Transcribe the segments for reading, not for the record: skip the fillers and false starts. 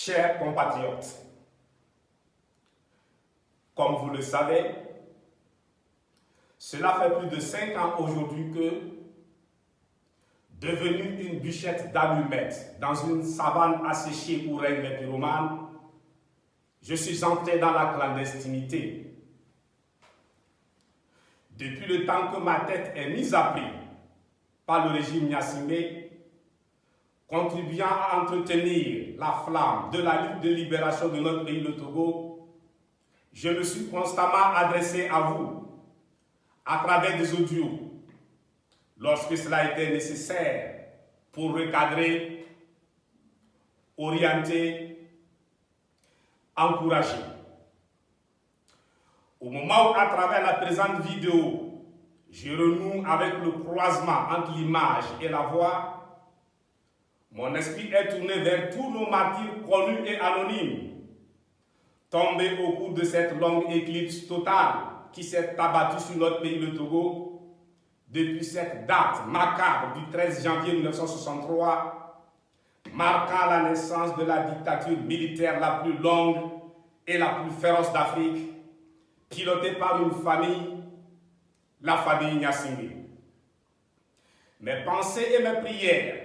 Chers compatriotes, comme vous le savez, cela fait plus de 5 ans aujourd'hui que, devenu une bûchette d'allumettes dans une savane asséchée où règnent les pyromanes, je suis entré dans la clandestinité. Depuis le temps que ma tête est mise à prix par le régime Gnassingbé, contribuant à entretenir la flamme de la lutte de libération de notre pays, le Togo, je me suis constamment adressé à vous à travers des audios lorsque cela était nécessaire pour recadrer, orienter, encourager. Au moment où, à travers la présente vidéo, je renoue avec le croisement entre l'image et la voix, mon esprit est tourné vers tous nos martyrs connus et anonymes, tombés au cours de cette longue éclipse totale qui s'est abattue sur notre pays, le Togo, depuis cette date macabre du 13 janvier 1963, marquant la naissance de la dictature militaire la plus longue et la plus féroce d'Afrique, pilotée par une famille, la famille Gnassingbé. Mes pensées et mes prières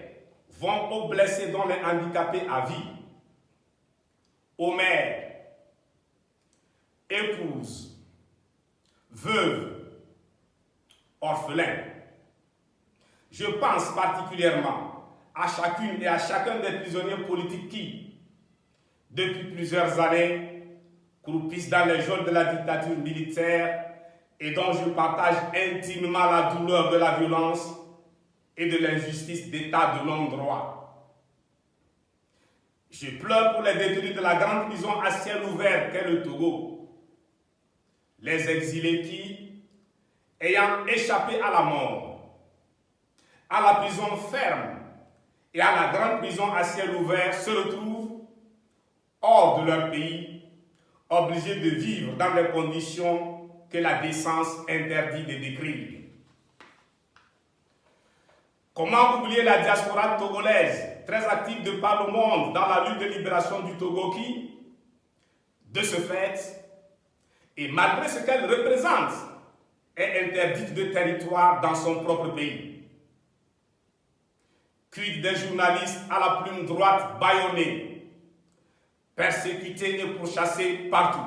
vont aux blessés dont les handicapés à vie, aux mères, épouses, veuves, orphelins. Je pense particulièrement à chacune et à chacun des prisonniers politiques qui, depuis plusieurs années, croupissent dans les geôles de la dictature militaire et dont je partage intimement la douleur de la violence et de l'injustice d'état de non-droit. Je pleure pour les détenus de la grande prison à ciel ouvert qu'est le Togo, les exilés qui, ayant échappé à la mort, à la prison ferme et à la grande prison à ciel ouvert, se retrouvent hors de leur pays, obligés de vivre dans les conditions que la décence interdit de décrire. Comment oublier la diaspora togolaise, très active de par le monde dans la lutte de libération du Togo qui, de ce fait, et malgré ce qu'elle représente, est interdite de territoire dans son propre pays. Quid des journalistes à la plume droite bâillonnés, persécutés et pourchassés partout.